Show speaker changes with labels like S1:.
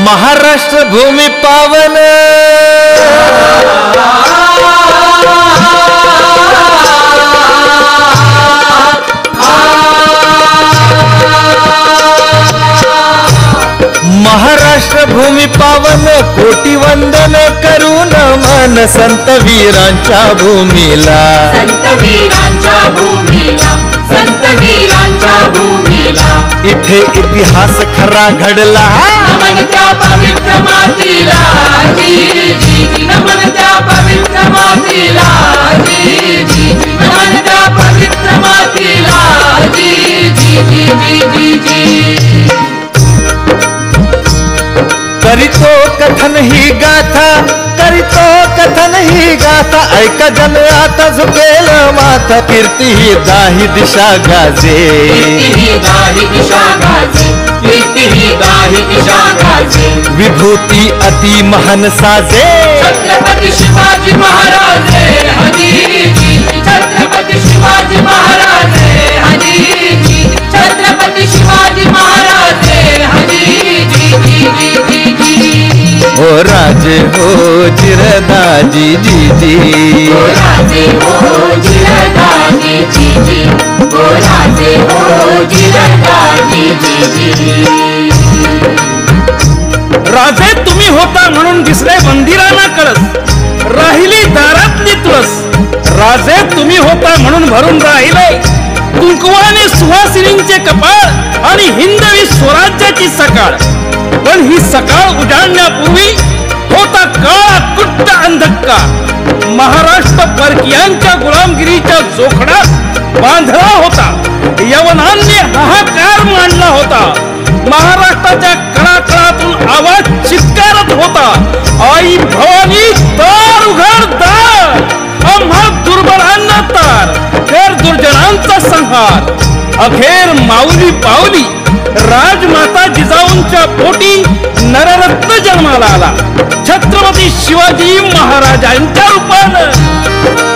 S1: महाराष्ट्र भूमी पावन महाराष्ट्र भूमी पावन कोटी वंदन करून मन संत वीरांच्या भूमीला
S2: संत वीरांच्या भूमीला संत वीरांच्या भूमीला
S1: इथे इतिहास खरा घडला
S2: नमन त्या पवित्र मातीला जी जी नमन त्या पवित्र मातीला जी जी नमन त्या पवित्र मातीला जी जी जी जी जी
S1: करीतो कथन ही गाथा करीतो कथन ही गाथा ऐका जन आता झुकेल माथा कीर्ती ही दाही दिशा गाजे
S2: दाही दिशा गाजे कीर्ती ही दाही दिशा गाजे
S1: विभूती अति महान साजे
S2: छत्रपती शिवाजी महाराज हरी जी छत्रपती शिवाजी महाराज हरी जी छत्रपती शिवाजी महाराज हरी जी जी जी जी
S1: हो राजे हो जिरदाजी जी जी
S2: ओ राजे हो जिरदाजी जी जी ओ राजे हो जिरदाजी जी जी
S3: राजे तुम्ही होता म्हणून दिसले मंदिरांना कळस राहिली दारातली तुळस राजे तुम्ही होता म्हणून भरून राहिले कुंकवाने सुहासिनींचे कपाळ आणि हिंदवी स्वराज्याची सकाळ पण ही सकाळ उजाडण्यापूर्वी होता काळा कुट्ट अंधकार महाराष्ट्र परकीयांच्या गुलामगिरीच्या जोखडात बांधला होता यवनांनी हाहाकार मांडला होता महाराष्ट्राच्या कणाकणातून आवाज चित्कारत होता आई भवानी दार उघड दार आम्हा दुर्बलांना तार कर दुर्जनांचा संहार अखेर माऊली पावली राजमाता जिजाऊंच्या पोटी नररत्न जन्माला आला छत्रपती शिवाजी महाराजांच्या रूपानं